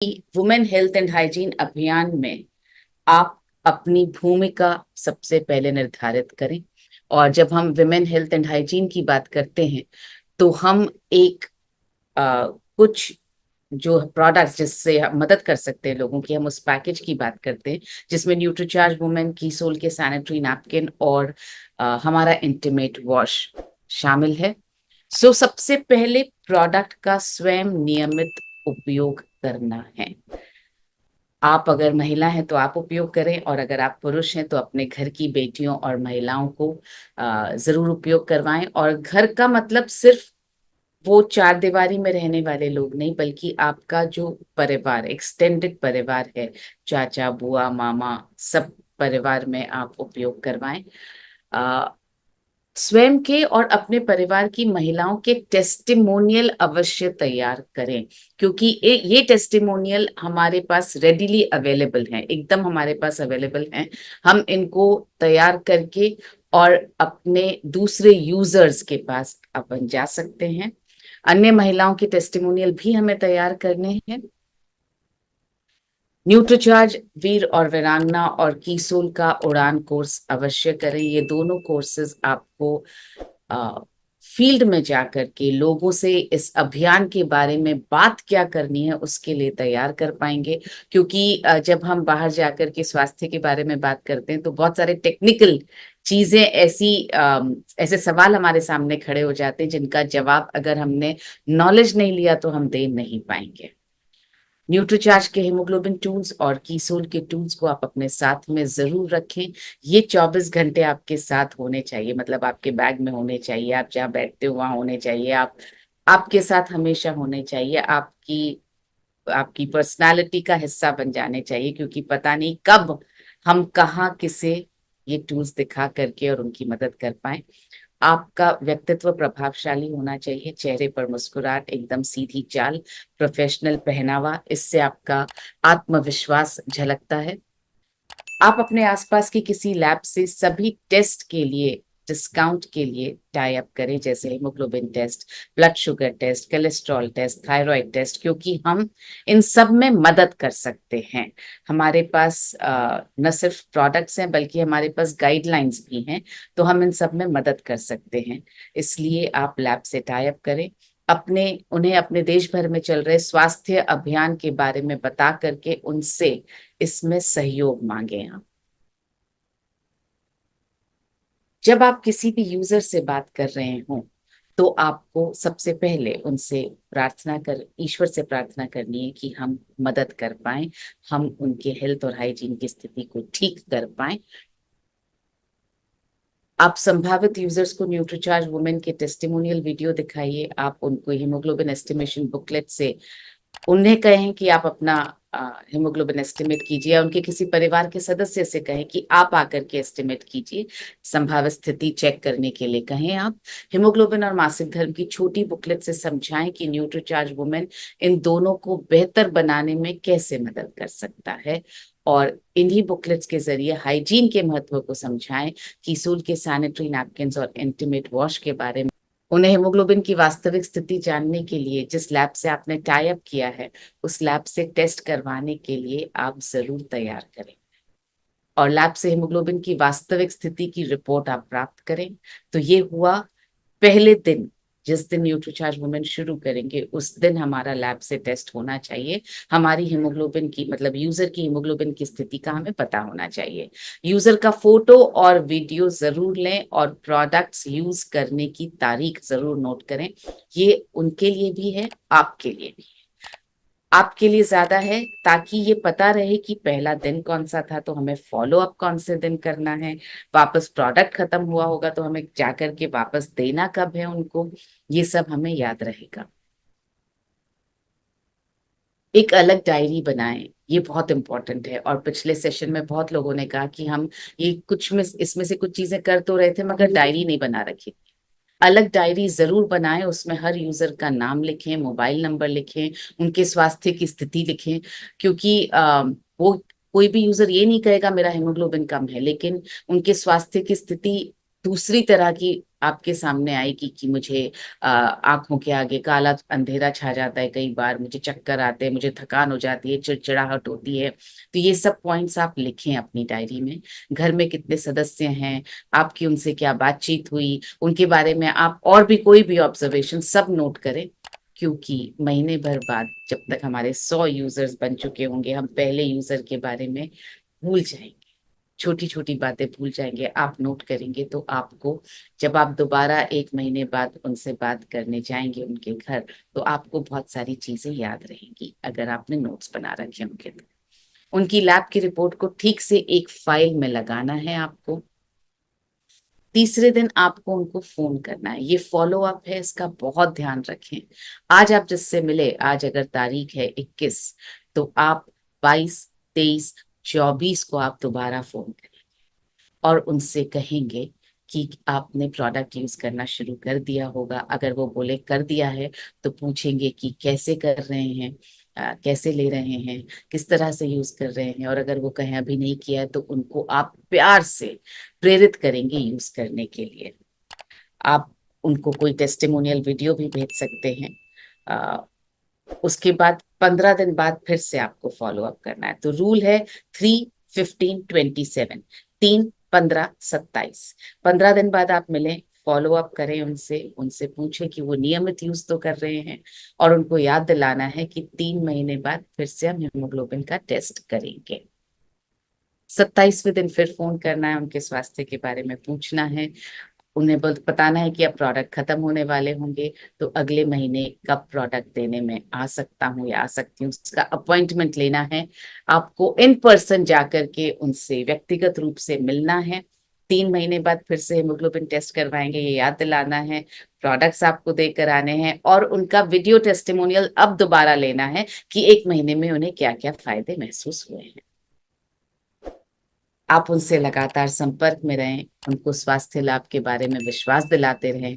Women health and hygiene अभियान में आप अपनी भूमिका सबसे पहले निर्धारित करें। और जब हम वुमेन हेल्थ एंड हाइजीन की बात करते हैं तो हम एक कुछ जो प्रोडक्ट्स जिससे हम मदद कर सकते हैं लोगों की, हम उस पैकेज की बात करते हैं जिसमें न्यूट्रीचार्ज वुमेन की सोल के सैनिटरी नैपकिन और हमारा इंटीमेट वॉश शामिल है। सबसे पहले प्रोडक्ट का स्वयं नियमित उपयोग करना है। आप अगर महिला हैं तो आप उपयोग करें, और अगर आप पुरुष हैं तो अपने घर की बेटियों और महिलाओं को जरूर उपयोग करवाएं। और घर का मतलब सिर्फ वो चार दीवारी में रहने वाले लोग नहीं, बल्कि आपका जो परिवार, एक्सटेंडेड परिवार है, चाचा बुआ मामा, सब परिवार में आप उपयोग करवाएं। स्वयं के और अपने परिवार की महिलाओं के टेस्टिमोनियल अवश्य तैयार करें, क्योंकि ये टेस्टिमोनियल हमारे पास रेडिली अवेलेबल हैं, एकदम हमारे पास अवेलेबल हैं। हम इनको तैयार करके और अपने दूसरे यूजर्स के पास अपन जा सकते हैं। अन्य महिलाओं की टेस्टिमोनियल भी हमें तैयार करने हैं। न्यूट्रीचार्ज वीर और वीरांगना और कीसोल का उड़ान कोर्स अवश्य करें। ये दोनों कोर्सेज आपको फील्ड में जाकर के लोगों से इस अभियान के बारे में बात क्या करनी है उसके लिए तैयार कर पाएंगे। क्योंकि जब हम बाहर जाकर के स्वास्थ्य के बारे में बात करते हैं तो बहुत सारे टेक्निकल चीजें ऐसे सवाल हमारे सामने खड़े हो जाते हैं जिनका जवाब अगर हमने नॉलेज नहीं लिया तो हम दे नहीं पाएंगे। न्यूट्रीचार्ज के हीमोग्लोबिन टूल्स और कीसोल के टूल्स को आप अपने साथ में जरूर रखें। ये 24 घंटे आपके साथ होने चाहिए, मतलब आपके बैग में होने चाहिए, आप जहाँ बैठते हो वहां होने चाहिए, आप आपके साथ हमेशा होने चाहिए, आपकी आपकी पर्सनालिटी का हिस्सा बन जाने चाहिए। क्योंकि पता नहीं कब हम कहाँ किसे ये टूल्स दिखा करके और उनकी मदद कर पाए। आपका व्यक्तित्व प्रभावशाली होना चाहिए, चेहरे पर मुस्कुराहट, एकदम सीधी चाल, प्रोफेशनल पहनावा, इससे आपका आत्मविश्वास झलकता है। आप अपने आसपास की किसी लैब से सभी टेस्ट के लिए डिस्काउंट के लिए टाई अप करें, जैसे haemoglobin test, blood sugar test, cholesterol test, thyroid test, क्योंकि हम इन सब में मदद कर सकते हैं। हमारे पास न सिर्फ प्रोडक्ट्स हैं बल्कि हमारे पास गाइडलाइंस भी हैं, तो हम इन सब में मदद कर सकते हैं। इसलिए आप लैब से टाई अप करें, उन्हें अपने देश भर में चल रहे स्वास्थ्य अभियान के बारे में बता करके उनसे इसमें सहयोग मांगे आप। जब आप किसी भी यूजर से बात कर रहे हो तो आपको सबसे पहले उनसे प्रार्थना कर ईश्वर से प्रार्थना करनी है कि हम मदद कर पाए, हम उनके हेल्थ और हाइजीन की स्थिति को ठीक कर पाए। आप संभावित यूजर्स को न्यूट्रीचार्ज वुमेन के टेस्टिमोनियल वीडियो दिखाइए, आप उनको हीमोग्लोबिन एस्टिमेशन बुकलेट से उन्हें कहें कि आप अपना हीमोग्लोबिन एस्टिमेट कीजिए, या उनके किसी परिवार के सदस्य से कहें कि आप आकर के एस्टिमेट कीजिए, संभावित स्थिति चेक करने के लिए कहें। आप हीमोग्लोबिन और मासिक धर्म की छोटी बुकलेट से समझाएं कि न्यूट्रीचार्ज वुमेन इन दोनों को बेहतर बनाने में कैसे मदद कर सकता है। और इन्हीं बुकलेट्स के जरिए हाइजीन के महत्व को समझाएं, कीसूल के सैनिटरी नैपकिन और इंटीमेट वॉश के बारे में। उन्हें हेमोग्लोबिन की वास्तविक स्थिति जानने के लिए जिस लैब से आपने टाई अप किया है उस लैब से टेस्ट करवाने के लिए आप जरूर तैयार करें, और लैब से हेमोग्लोबिन की वास्तविक स्थिति की रिपोर्ट आप प्राप्त करें। तो ये हुआ पहले दिन, जिस दिन न्यूट्रीचार्ज वुमेन शुरू करेंगे उस दिन हमारा लैब से टेस्ट होना चाहिए। हमारी हीमोग्लोबिन की, मतलब यूजर की हीमोग्लोबिन की स्थिति का हमें पता होना चाहिए। यूजर का फोटो और वीडियो जरूर लें, और प्रोडक्ट्स यूज करने की तारीख जरूर नोट करें। ये उनके लिए भी है, आपके लिए भी। आपके लिए ज्यादा है ताकि ये पता रहे कि पहला दिन कौन सा था, तो हमें फॉलो अप कौन से दिन करना है। वापस प्रोडक्ट खत्म हुआ होगा तो हमें जाकर के वापस देना कब है उनको, ये सब हमें याद रहेगा। एक अलग डायरी बनाएं, ये बहुत इंपॉर्टेंट है। और पिछले सेशन में बहुत लोगों ने कहा कि हम ये कुछ में इसमें से कुछ चीजें कर तो रहे थे मगर डायरी नहीं बना रखी। अलग डायरी जरूर बनाएं, उसमें हर यूजर का नाम लिखें, मोबाइल नंबर लिखें, उनके स्वास्थ्य की स्थिति लिखें। क्योंकि वो कोई भी यूजर ये नहीं कहेगा मेरा हेमोग्लोबिन कम है, लेकिन उनके स्वास्थ्य की स्थिति दूसरी तरह की आपके सामने आएगी कि मुझे आंखों के आगे काला अंधेरा छा जाता है, कई बार मुझे चक्कर आते हैं, मुझे थकान हो जाती है, चिड़चिड़ाहट होती है। तो ये सब पॉइंट्स आप लिखें अपनी डायरी में। घर में कितने सदस्य हैं, आपकी उनसे क्या बातचीत हुई, उनके बारे में आप और भी कोई भी ऑब्जर्वेशन सब नोट करें। क्योंकि महीने भर बाद जब तक हमारे 100 यूजर्स बन चुके होंगे, हम पहले यूजर के बारे में भूल जाएंगे, छोटी छोटी बातें भूल जाएंगे। आप नोट करेंगे तो आपको, जब आप दोबारा 1 महीने बाद उनसे बात करने जाएंगे उनके घर, तो आपको बहुत सारी चीजें याद रहेंगी अगर आपने नोट्स बना रखे होंगे तो। उनकी लैब की रिपोर्ट को ठीक से एक फाइल में लगाना है आपको। तीसरे दिन आपको उनको फोन करना है, ये फॉलो अप है, इसका बहुत ध्यान रखें। आज आप जिससे मिले, आज अगर तारीख है 21, तो आप 22, 23, 24 को आप दोबारा फोन करें और उनसे कहेंगे कि आपने प्रोडक्ट यूज करना शुरू कर दिया होगा। अगर वो बोले कर दिया है, तो पूछेंगे कि कैसे कर रहे हैं, कैसे ले रहे हैं, किस तरह से यूज कर रहे हैं। और अगर वो कहें अभी नहीं किया है, तो उनको आप प्यार से प्रेरित करेंगे यूज करने के लिए। आप उनको कोई टेस्टिमोनियल वीडियो भी भेज सकते हैं। उसके बाद 15 दिन बाद फिर से आपको फॉलो अप करना है। तो रूल है 3, 15, 27, 3, 15, 27। 15 दिन बाद आप मिलें, फॉलो अप करें उनसे, उनसे पूछें कि वो नियमित यूज तो कर रहे हैं, और उनको याद दिलाना है कि 3 महीने बाद फिर से हम हीमोग्लोबिन का टेस्ट करेंगे। 27वें दिन फिर फोन करना है, उनके स्वास्थ्य के बारे में पूछना है, उन्हें बताना है कि अब प्रोडक्ट खत्म होने वाले होंगे, तो अगले महीने कब प्रोडक्ट देने में आ सकता हूँ या आ सकती हूँ, उसका अपॉइंटमेंट लेना है। आपको इन पर्सन जाकर के उनसे व्यक्तिगत रूप से मिलना है। 3 महीने बाद फिर से हेमोग्लोबिन टेस्ट करवाएंगे, ये याद दिलाना है। प्रोडक्ट्स आपको देकर आने हैं और उनका वीडियो टेस्टिमोनियल अब दोबारा लेना है कि 1 महीने में उन्हें क्या क्या फायदे महसूस हुए हैं। आप उनसे लगातार संपर्क में रहें, उनको स्वास्थ्य लाभ के बारे में विश्वास दिलाते रहें,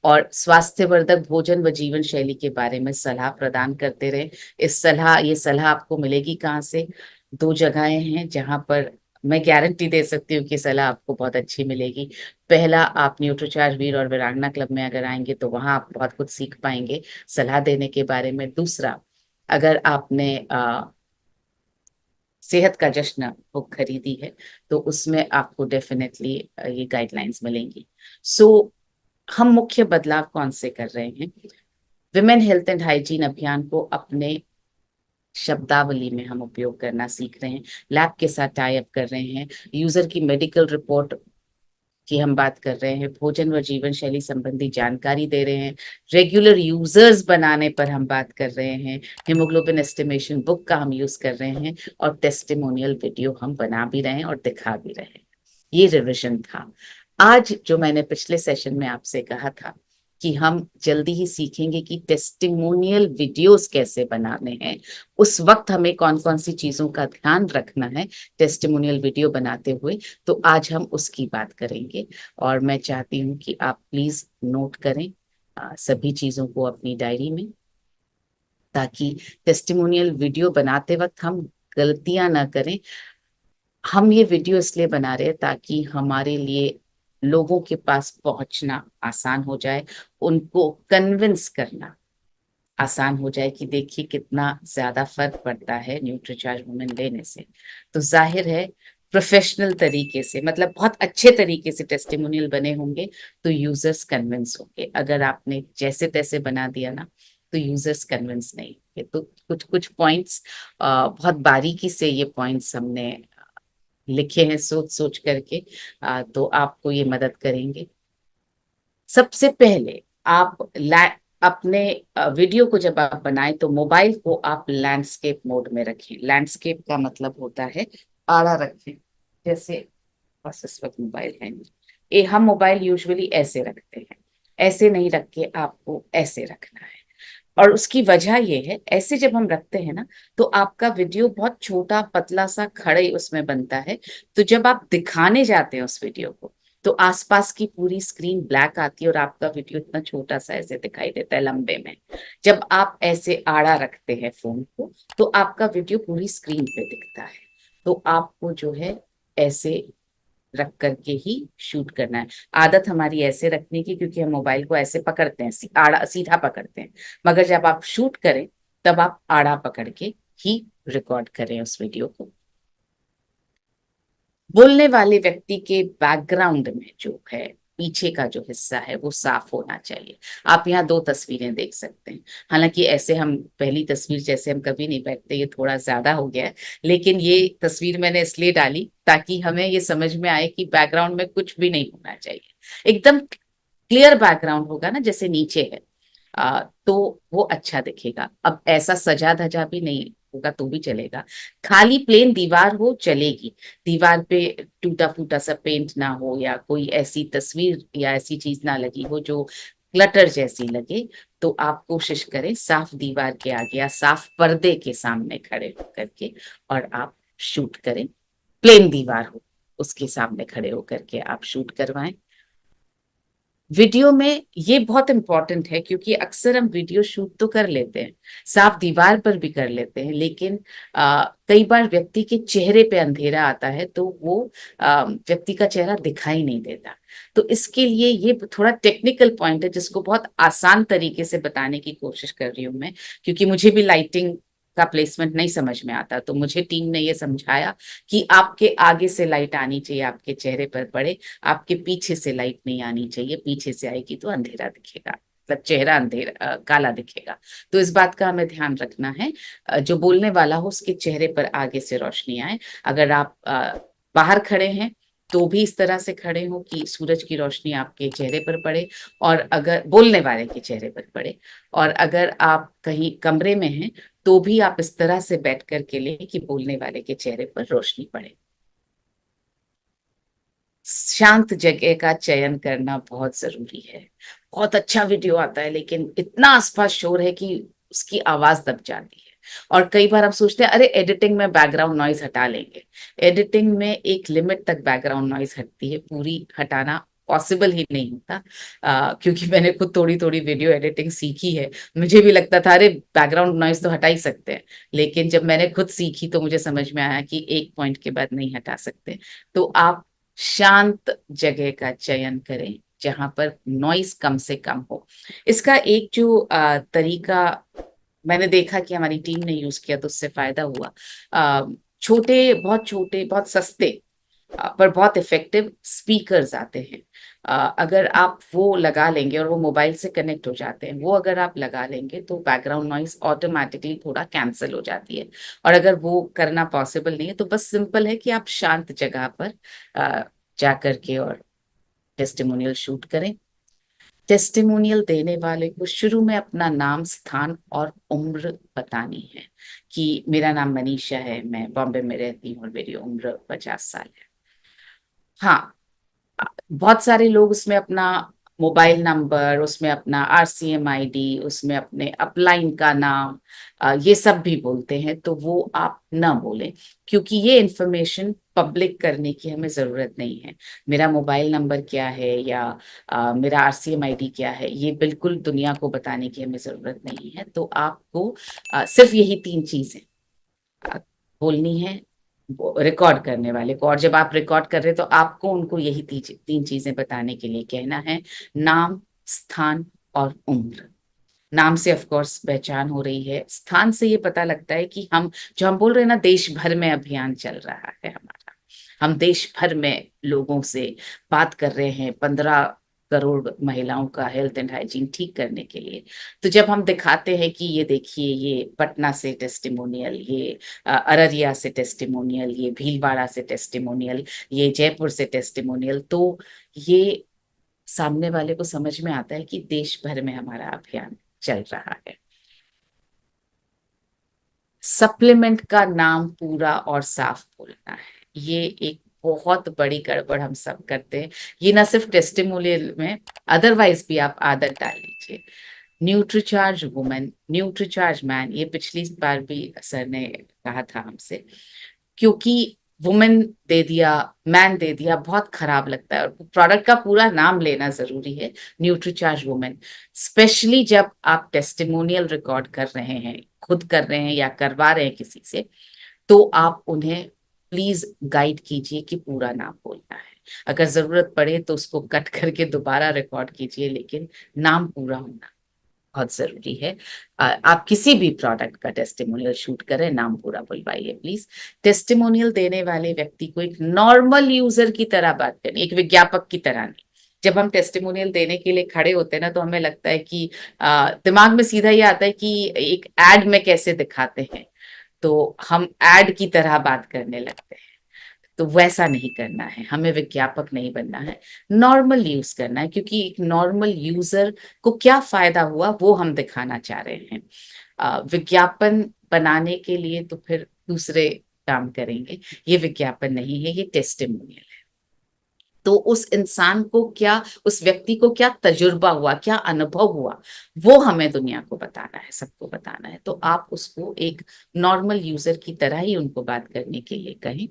और स्वास्थ्यवर्धक भोजन व जीवन शैली के बारे में सलाह प्रदान करते रहें। ये सलाह आपको मिलेगी कहाँ से? 2 जगहें हैं जहां पर मैं गारंटी दे सकती हूँ कि सलाह आपको बहुत अच्छी मिलेगी। पहला, आप न्यूट्रीचार्ज वीर और वीरांगना क्लब में अगर आएंगे तो वहां आप बहुत कुछ सीख पाएंगे सलाह देने के बारे में। दूसरा, अगर आपने सेहत का जश्न बुक खरीदी है, तो उसमें आपको डेफिनेटली ये गाइडलाइंस मिलेंगी। सो हम मुख्य बदलाव कौन से कर रहे हैं? विमेन हेल्थ एंड हाइजीन अभियान को अपने शब्दावली में हम उपयोग करना सीख रहे हैं, लैब के साथ टाई अप कर रहे हैं, यूजर की मेडिकल रिपोर्ट की हम बात कर रहे हैं, भोजन व जीवन शैली संबंधी जानकारी दे रहे हैं, रेगुलर यूजर्स बनाने पर हम बात कर रहे हैं, हिमोग्लोबिन एस्टिमेशन बुक का हम यूज कर रहे हैं, और टेस्टिमोनियल वीडियो हम बना भी रहे हैं और दिखा भी रहे हैं। ये रिविजन था। आज जो मैंने पिछले सेशन में आपसे कहा था कि हम जल्दी ही सीखेंगे कि टेस्टिमोनियल वीडियोस कैसे बनाने हैं, उस वक्त हमें कौन कौन सी चीजों का ध्यान रखना है टेस्टिमोनियल वीडियो बनाते हुए, तो आज हम उसकी बात करेंगे। और मैं चाहती हूँ कि आप प्लीज नोट करें सभी चीजों को अपनी डायरी में, ताकि टेस्टिमोनियल वीडियो बनाते वक्त हम गलतियां ना करें। हम ये वीडियो इसलिए बना रहे हैं ताकि हमारे लिए लोगों के पास पहुंचना आसान हो जाए, उनको कन्विंस करना आसान हो जाए कि देखिए कितना ज्यादा फर्क पड़ता है न्यूट्रीचार्ज वुमेन लेने से। तो जाहिर है, प्रोफेशनल तरीके से, मतलब बहुत अच्छे तरीके से टेस्टिमोनियल बने होंगे तो यूजर्स कन्विंस होंगे। अगर आपने जैसे तैसे बना दिया ना, तो यूजर्स कन्विंस नहीं होंगे। तो कुछ कुछ पॉइंट्स, बहुत बारीकी से ये पॉइंट्स हमने लिखे हैं सोच सोच करके, तो आपको ये मदद करेंगे। सबसे पहले आप अपने वीडियो को जब आप बनाएं, तो मोबाइल को आप लैंडस्केप मोड में रखें। लैंडस्केप का मतलब होता है आड़ा रखें, जैसे बस इस वक्त मोबाइल है। ये हम मोबाइल यूजुअली ऐसे रखते हैं, ऐसे नहीं रख के आपको ऐसे रखना है। और उसकी वजह ये है, ऐसे जब हम रखते हैं ना, तो आपका वीडियो बहुत छोटा पतला सा खड़े उसमें बनता है। तो जब आप दिखाने जाते हैं उस वीडियो को, तो आसपास की पूरी स्क्रीन ब्लैक आती है और आपका वीडियो इतना छोटा सा ऐसे दिखाई देता है लंबे में। जब आप ऐसे आड़ा रखते हैं फोन को, तो आपका वीडियो पूरी स्क्रीन पे दिखता है। तो आपको जो है ऐसे रख करके ही शूट करना है। आदत हमारी ऐसे रखने की, क्योंकि हम मोबाइल को ऐसे पकड़ते हैं, आड़ा सीधा पकड़ते हैं, मगर जब आप शूट करें तब आप आड़ा पकड़ के ही रिकॉर्ड करें उस वीडियो को। बोलने वाले व्यक्ति के बैकग्राउंड में जो है, पीछे का जो हिस्सा है वो साफ होना चाहिए। आप यहाँ दो तस्वीरें देख सकते हैं। हालांकि ऐसे हम पहली तस्वीर जैसे हम कभी नहीं बैठते, ये थोड़ा ज्यादा हो गया है, लेकिन ये तस्वीर मैंने इसलिए डाली ताकि हमें ये समझ में आए कि बैकग्राउंड में कुछ भी नहीं होना चाहिए। एकदम क्लियर बैकग्राउंड होगा ना, जैसे नीचे है, तो वो अच्छा दिखेगा। अब ऐसा सजा धजा भी नहीं होगा तो भी चलेगा, खाली प्लेन दीवार हो चलेगी। दीवार पे टूटा फूटा सा पेंट ना हो, या कोई ऐसी तस्वीर या ऐसी चीज ना लगी हो जो क्लटर जैसी लगे, तो आप कोशिश करें साफ दीवार के आगे या साफ पर्दे के सामने खड़े होकर के और आप शूट करें। प्लेन दीवार हो उसके सामने खड़े होकर के आप शूट करवाएं। वीडियो में ये बहुत इंपॉर्टेंट है, क्योंकि अक्सर हम वीडियो शूट तो कर लेते हैं, साफ दीवार पर भी कर लेते हैं, लेकिन कई बार व्यक्ति के चेहरे पे अंधेरा आता है तो वो व्यक्ति का चेहरा दिखाई नहीं देता। तो इसके लिए ये थोड़ा टेक्निकल पॉइंट है जिसको बहुत आसान तरीके से बताने की कोशिश कर रही हूँ मैं, क्योंकि मुझे भी लाइटिंग का प्लेसमेंट नहीं समझ में आता, तो मुझे टीम ने ये समझाया कि आपके आगे से लाइट आनी चाहिए, आपके चेहरे पर पड़े, आपके पीछे से लाइट नहीं आनी चाहिए, पीछे से आएगी तो अंधेरा दिखेगा, मतलब चेहरा अंधेरा काला दिखेगा। तो इस बात का हमें ध्यान रखना है, जो बोलने वाला हो उसके चेहरे पर आगे से रोशनी आए। अगर आप बाहर खड़े हैं तो भी इस तरह से खड़े हो कि सूरज की रोशनी आपके चेहरे पर पड़े, और अगर बोलने वाले के चेहरे पर पड़े, और अगर आप कहीं कमरे में हैं तो भी आप इस तरह से बैठ कर के लें कि बोलने वाले के चेहरे पर रोशनी पड़े। शांत जगह का चयन करना बहुत जरूरी है। बहुत अच्छा वीडियो आता है लेकिन इतना आसपास शोर है कि उसकी आवाज दब जाती है। और कई बार हम सोचते हैं अरे एडिटिंग में बैकग्राउंड नॉइज हटा लेंगे। एडिटिंग में एक लिमिट तक बैकग्राउंड नॉइज हटती है, पूरी हटाना पॉसिबल ही नहीं होता। क्योंकि मैंने खुद थोड़ी थोड़ी वीडियो एडिटिंग सीखी है, मुझे भी लगता था अरे बैकग्राउंड नॉइज तो हटा ही सकते हैं, लेकिन जब मैंने खुद सीखी तो मुझे समझ में आया कि एक पॉइंट के बाद नहीं हटा सकते। तो आप शांत जगह का चयन करें जहां पर नॉइस कम से कम हो। इसका एक जो तरीका मैंने देखा कि हमारी टीम ने यूज किया तो उससे फायदा हुआ। छोटे बहुत सस्ते पर बहुत इफेक्टिव स्पीकर्स आते हैं। अगर आप वो लगा लेंगे और वो मोबाइल से कनेक्ट हो जाते हैं, वो अगर आप लगा लेंगे तो बैकग्राउंड नॉइस ऑटोमेटिकली थोड़ा कैंसिल हो जाती है। और अगर वो करना पॉसिबल नहीं है तो बस सिंपल है कि आप शांत जगह पर अ, जा करके और टेस्टिमोनियल शूट करें। टेस्टिमोनियल देने वाले को शुरू में अपना नाम, स्थान और उम्र बतानी है कि मेरा नाम मनीषा है, मैं बॉम्बे में रहती हूँ और मेरी उम्र 50 साल है। हाँ, बहुत सारे लोग उसमें अपना मोबाइल नंबर, उसमें अपना RCM ID, उसमें अपने अपलाइन का नाम, ये सब भी बोलते हैं, तो वो आप ना बोलें, क्योंकि ये इंफॉर्मेशन पब्लिक करने की हमें जरूरत नहीं है। मेरा मोबाइल नंबर क्या है या मेरा RCM ID क्या है, ये बिल्कुल दुनिया को बताने की हमें जरूरत नहीं है। तो आपको सिर्फ यही तीन चीजें बोलनी है रिकॉर्ड करने वाले को, और जब आप रिकॉर्ड कर रहे हैं तो आपको उनको यही तीन चीजें बताने के लिए कहना है: नाम, स्थान और उम्र। नाम से ऑफ कोर्स पहचान हो रही है, स्थान से ये पता लगता है कि हम जो हम बोल रहे हैं ना, देश भर में अभियान चल रहा है हमारा, हम देश भर में लोगों से बात कर रहे हैं, 15 करोड़ महिलाओं का हेल्थ एंड हाइजीन ठीक करने के लिए। तो जब हम दिखाते हैं कि ये देखिए, ये पटना से टेस्टिमोनियल, ये अररिया से टेस्टिमोनियल, ये भीलवाड़ा से टेस्टिमोनियल, ये जयपुर से टेस्टिमोनियल, तो ये सामने वाले को समझ में आता है कि देश भर में हमारा अभियान चल रहा है। सप्लीमेंट का नाम पूरा और साफ बोलना है, ये एक बहुत बड़ी गड़बड़ हम सब करते हैं। ये ना सिर्फ टेस्टिमोनियल में, अदरवाइज भी आप आदत डाल लीजिए। न्यूट्रीचार्ज वुमेन, न्यूट्रीचार्ज मैन, ये पिछली बार भी सर ने कहा था हमसे, क्योंकि वुमेन दे दिया, मैन दे दिया, बहुत खराब लगता है, और प्रोडक्ट का पूरा नाम लेना जरूरी है। न्यूट्रीचार्ज वुमेन, स्पेशली जब आप टेस्टिमोनियल रिकॉर्ड कर रहे हैं, खुद कर रहे हैं या करवा रहे हैं किसी से, तो आप उन्हें प्लीज गाइड कीजिए कि पूरा नाम बोलना है। अगर जरूरत पड़े तो उसको कट करके दोबारा रिकॉर्ड कीजिए, लेकिन नाम पूरा होना बहुत जरूरी है। आप किसी भी प्रोडक्ट का टेस्टिमोनियल शूट करें, नाम पूरा बुलवाइए प्लीज। टेस्टिमोनियल देने वाले व्यक्ति को एक नॉर्मल यूजर की तरह बात करनी, एक विज्ञापक की तरह नहीं। जब हम टेस्टिमोनियल देने के लिए खड़े होते हैं ना, तो हमें लगता है कि दिमाग में सीधा ये आता है कि एक एड में कैसे दिखाते हैं, तो हम एड की तरह बात करने लगते हैं। तो वैसा नहीं करना है, हमें विज्ञापक नहीं बनना है, नॉर्मल यूज करना है, क्योंकि एक नॉर्मल यूजर को क्या फायदा हुआ वो हम दिखाना चाह रहे हैं। विज्ञापन बनाने के लिए तो फिर दूसरे काम करेंगे, ये विज्ञापन नहीं है, ये टेस्टिमोनियल है। तो उस इंसान को क्या, उस व्यक्ति को क्या तजुर्बा हुआ, क्या अनुभव हुआ, वो हमें दुनिया को बताना है, सबको बताना है। तो आप उसको एक नॉर्मल यूजर की तरह ही उनको बात करने के लिए कहें।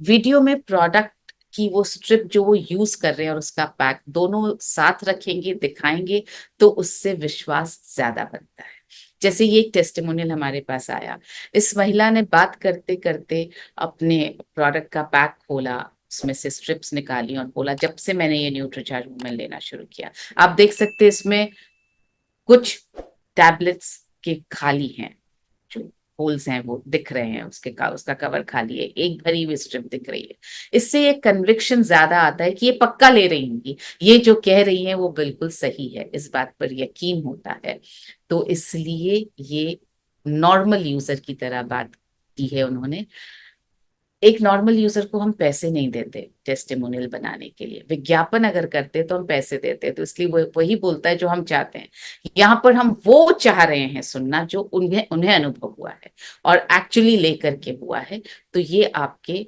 वीडियो में प्रोडक्ट की वो स्ट्रिप जो वो यूज कर रहे हैं और उसका पैक दोनों साथ रखेंगे, दिखाएंगे, तो उससे विश्वास ज्यादा बनता है। जैसे ये एक टेस्टिमोनियल हमारे पास आया, इस महिला ने बात करते करते अपने प्रोडक्ट का पैक खोला, उसमें से स्ट्रिप्स निकाली और बोला, जब से मैंने ये न्यूट्रीचार्ज वुमेन लेना शुरू किया। आप देख सकते हैं इसमें कुछ टैबलेट्स के खाली हैं, जो होल्स हैं वो दिख रहे हैं, उसका कवर खाली है, एक भरी हुई स्ट्रिप दिख रही है। इससे एक कन्विक्शन ज्यादा आता है कि ये पक्का ले रही होंगी, ये जो कह रही हैं वो बिल्कुल सही है, इस बात पर यकीन होता है। तो इसलिए ये नॉर्मल यूजर की तरह बात की है उन्होंने। एक नॉर्मल यूजर को हम पैसे नहीं देते टेस्टिमोनियल बनाने के लिए, विज्ञापन अगर करते तो हम पैसे देते, तो इसलिए वो वही बोलता है जो हम चाहते हैं। यहाँ पर हम वो चाह रहे हैं सुनना जो उन्हें उन्हें अनुभव हुआ है और एक्चुअली लेकर के हुआ है। तो ये आपके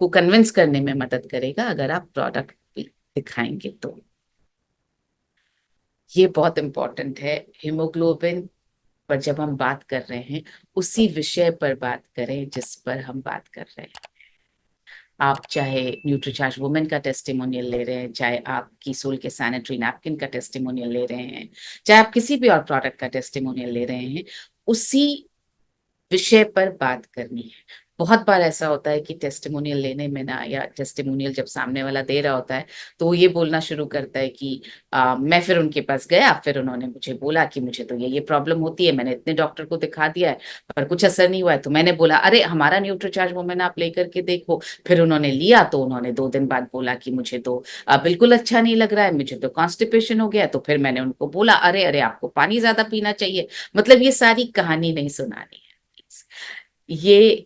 को कन्विंस करने में मदद करेगा अगर आप प्रोडक्ट भी दिखाएंगे तो। ये बहुत इंपॉर्टेंट है। हीमोग्लोबिन पर जब हम बात कर रहे हैं, उसी विषय पर बात करें जिस पर हम बात कर रहे हैं। आप चाहे न्यूट्रीचार्ज वुमेन का टेस्टिमोनियल ले रहे हैं, चाहे आप कीसोल के सैनिटरी नैपकिन का टेस्टिमोनियल ले रहे हैं, चाहे आप किसी भी और प्रोडक्ट का टेस्टिमोनियल ले रहे हैं, उसी विषय पर बात करनी है। बहुत बार ऐसा होता है कि टेस्टिमोनियल लेने में ना, या टेस्टिमोनियल जब सामने वाला दे रहा होता है तो वो ये बोलना शुरू करता है कि मैं फिर उनके पास गया, फिर उन्होंने मुझे बोला कि मुझे तो ये प्रॉब्लम होती है, मैंने इतने डॉक्टर को दिखा दिया है पर कुछ असर नहीं हुआ है, तो मैंने बोला अरे हमारा न्यूट्रीचार्ज वुमेन आप लेकर के देखो। फिर उन्होंने लिया तो उन्होंने 2 दिन बाद बोला कि मुझे तो बिल्कुल अच्छा नहीं लग रहा है, मुझे तो कॉन्स्टिपेशन हो गया। तो फिर मैंने उनको बोला अरे अरे आपको पानी ज्यादा पीना चाहिए। मतलब ये सारी कहानी नहीं सुनानी है। ये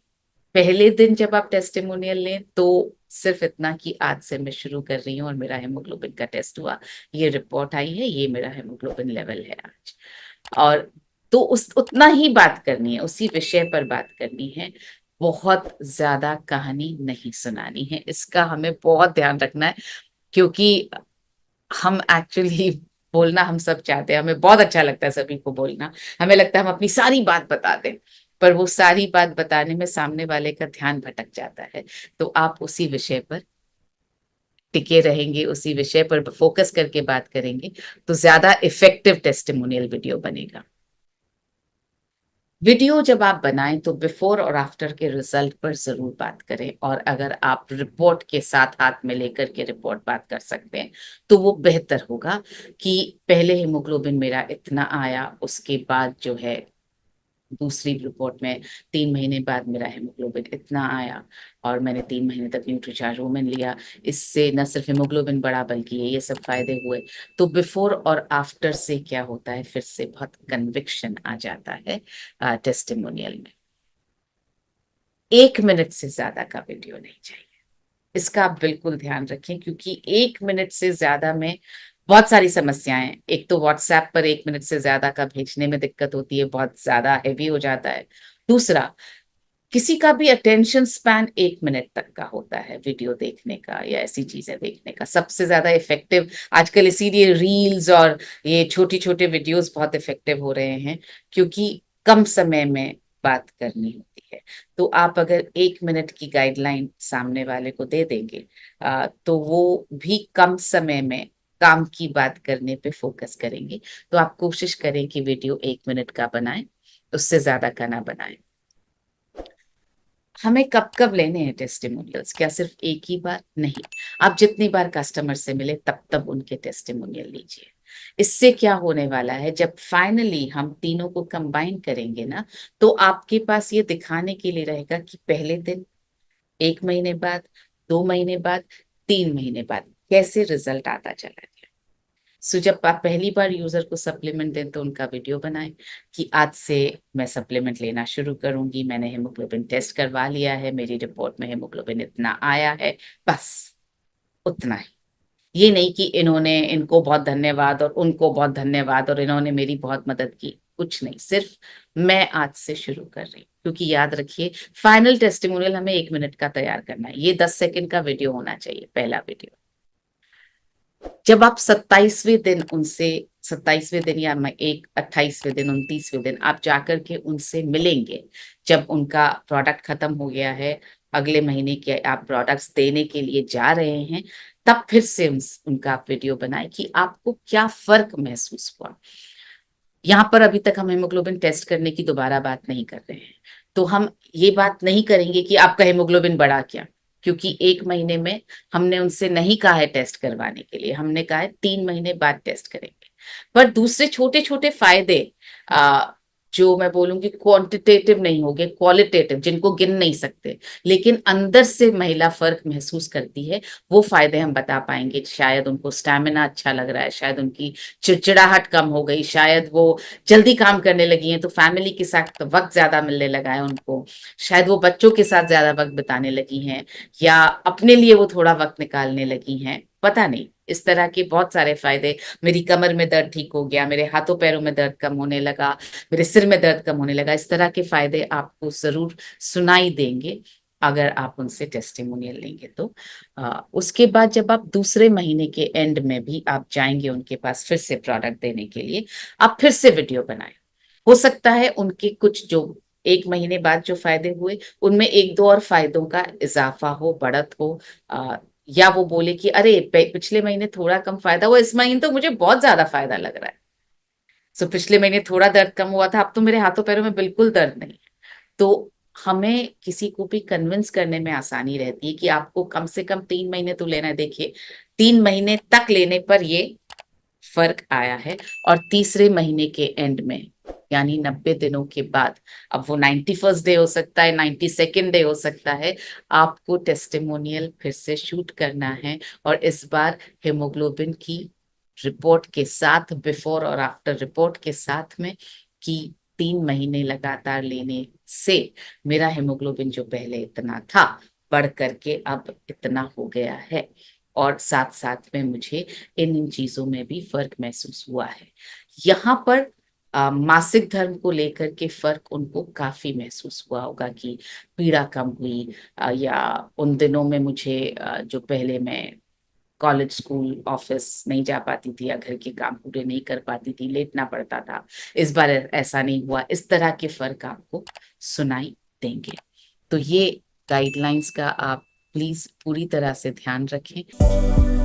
पहले दिन जब आप टेस्टिमोनियल लें तो सिर्फ इतना कि आज से मैं शुरू कर रही हूँ और मेरा हेमोग्लोबिन का टेस्ट हुआ, ये रिपोर्ट आई है, ये मेरा हेमोग्लोबिन लेवल है आज। और तो उस उतना ही बात करनी है, उसी विषय पर बात करनी है। बहुत ज्यादा कहानी नहीं सुनानी है, इसका हमें बहुत ध्यान रखना है। क्योंकि हम एक्चुअली बोलना हम सब चाहते हैं, हमें बहुत अच्छा लगता है सभी को बोलना, हमें लगता है हम अपनी सारी बात बता दें, पर वो सारी बात बताने में सामने वाले का ध्यान भटक जाता है। तो आप उसी विषय पर टिके रहेंगे, उसी विषय पर फोकस करके बात करेंगे, तो ज्यादा इफेक्टिव टेस्टिमोनियल वीडियो बनेगा। वीडियो जब आप बनाएं तो बिफोर और आफ्टर के रिजल्ट पर जरूर बात करें, और अगर आप रिपोर्ट के साथ हाथ में लेकर के रिपोर्ट बात कर सकते हैं तो वो बेहतर होगा कि पहले हीमोग्लोबिन मेरा इतना आया, उसके बाद जो है दूसरी रिपोर्ट में 3 महीने बाद मेरा हेमोग्लोबिन इतना आया, और मैंने 3 महीने तक न्यूट्रीचार्ज वुमेन लिया, इससे न सिर्फ हेमोग्लोबिन बढ़ा बल्कि ये सब फायदे हुए। तो बिफोर और आफ्टर से क्या होता है, फिर से बहुत कन्विक्शन आ जाता है टेस्टिमोनियल में। 1 मिनट से ज्यादा का वीडियो नहीं चाहिए, इसका आप बिल्कुल ध्यान रखें, क्योंकि 1 मिनट से ज्यादा में बहुत सारी समस्याएं हैं। एक तो व्हाट्सएप पर 1 मिनट से ज्यादा का भेजने में दिक्कत होती है, बहुत ज्यादा हैवी हो जाता है। दूसरा, किसी का भी अटेंशन स्पैन 1 मिनट तक का होता है वीडियो देखने का या ऐसी चीजें देखने का। सबसे ज्यादा इफेक्टिव आजकल इसीलिए रील्स और ये छोटी छोटे वीडियोस बहुत इफेक्टिव हो रहे हैं, क्योंकि कम समय में बात करनी होती है। तो आप अगर 1 मिनट की गाइडलाइन सामने वाले को दे देंगे तो वो भी कम समय में काम की बात करने पे फोकस करेंगे। तो आप कोशिश करें कि वीडियो 1 मिनट का बनाएं, उससे ज्यादा का ना बनाएं। हमें कब कब लेने हैं टेस्टिमोनियल्स? क्या सिर्फ एक ही बार? नहीं, आप जितनी बार कस्टमर से मिले तब तब उनके टेस्टिमोनियल लीजिए। इससे क्या होने वाला है, जब फाइनली हम तीनों को कंबाइन करेंगे ना, तो आपके पास ये दिखाने के लिए रहेगा कि पहले दिन, 1 महीने बाद, 2 महीने बाद, 3 महीने बाद कैसे रिजल्ट आता चला गया। सो जब आप पहली बार यूजर को सप्लीमेंट दें तो उनका वीडियो बनाएं कि आज से मैं सप्लीमेंट लेना शुरू करूंगी, मैंने हेमोग्लोबिन टेस्ट करवा लिया है, मेरी रिपोर्ट में हेमोग्लोबिन इतना आया है, बस उतना ही। ये नहीं कि इन्होंने, इनको बहुत धन्यवाद और उनको बहुत धन्यवाद और इन्होंने मेरी बहुत मदद की, कुछ नहीं, सिर्फ मैं आज से शुरू कर रही हूँ। क्योंकि याद रखिए, फाइनल टेस्टिमोनियल हमें 1 मिनट का तैयार करना है, ये 10 सेकंड का वीडियो होना चाहिए, पहला वीडियो। जब आप 27वें दिन उनसे, 27वें दिन या एक 28वें दिन, 29वें दिन आप जाकर के उनसे मिलेंगे, जब उनका प्रोडक्ट खत्म हो गया है, अगले महीने के आप प्रोडक्ट्स देने के लिए जा रहे हैं, तब फिर से उनका आप वीडियो बनाएं कि आपको क्या फर्क महसूस हुआ। यहाँ पर अभी तक हम हेमोग्लोबिन टेस्ट करने की दोबारा बात नहीं कर रहे हैं, तो हम ये बात नहीं करेंगे कि आपका हेमोग्लोबिन बढ़ा क्या, क्योंकि 1 महीने में हमने उनसे नहीं कहा है टेस्ट करवाने के लिए, हमने कहा है 3 महीने बाद टेस्ट करेंगे। पर दूसरे छोटे छोटे फायदे, जो मैं बोलूंगी क्वांटिटेटिव नहीं होंगे, क्वालिटेटिव, जिनको गिन नहीं सकते, लेकिन अंदर से महिला फर्क महसूस करती है, वो फायदे हम बता पाएंगे। शायद उनको स्टैमिना अच्छा लग रहा है, शायद उनकी चिड़चिड़ाहट कम हो गई, शायद वो जल्दी काम करने लगी हैं तो फैमिली के साथ वक्त ज्यादा मिलने लगा है उनको, शायद वो बच्चों के साथ ज्यादा वक्त बिताने लगी हैं, या अपने लिए वो थोड़ा वक्त निकालने लगी हैं, पता नहीं, इस तरह के बहुत सारे फायदे। मेरी कमर में दर्द ठीक हो गया, मेरे हाथों पैरों में दर्द कम होने लगा, मेरे सिर में दर्द कम होने लगा, इस तरह के फायदे आपको जरूर सुनाई देंगे अगर आप उनसे टेस्टिमोनियल लेंगे तो। उसके बाद जब आप दूसरे महीने के एंड में भी आप जाएंगे उनके पास फिर से प्रोडक्ट देने के लिए, आप फिर से वीडियो बनाएं। हो सकता है उनके कुछ जो 1 महीने बाद जो फायदे हुए, उनमें एक दो और फायदों का इजाफा हो, बढ़त हो, या वो बोले कि अरे पिछले महीने थोड़ा कम फायदा हुआ, इस महीने तो मुझे बहुत ज्यादा फायदा लग रहा है। सो पिछले महीने थोड़ा दर्द कम हुआ था, अब तो मेरे हाथों पैरों में बिल्कुल दर्द नहीं है। तो हमें किसी को भी कन्विंस करने में आसानी रहती है कि आपको कम से कम 3 महीने तो लेना है। देखिए, 3 महीने तक लेने पर ये फर्क आया है, और तीसरे महीने के एंड में, यानी 90 दिनों के बाद, अब वो 91st डे हो सकता है, 92nd डे हो सकता है, आपको टेस्टिमोनियल फिर से शूट करना है, और इस बार हेमोग्लोबिन की रिपोर्ट के साथ, बिफोर और आफ्टर रिपोर्ट के साथ में, कि 3 महीने लगातार लेने से मेरा हेमोग्लोबिन जो पहले इतना था बढ़ करके अब इतना हो गया है, और साथ साथ में मुझे इन चीजों में भी फर्क महसूस हुआ है। यहाँ पर मासिक धर्म को लेकर के फर्क उनको काफी महसूस हुआ होगा कि पीड़ा कम हुई, या उन दिनों में मुझे, जो पहले मैं कॉलेज स्कूल ऑफिस नहीं जा पाती थी, या घर के काम पूरे नहीं कर पाती थी, लेटना पड़ता था, इस बार ऐसा नहीं हुआ, इस तरह के फर्क आपको सुनाई देंगे। तो ये गाइडलाइंस का आप प्लीज पूरी तरह से ध्यान रखें।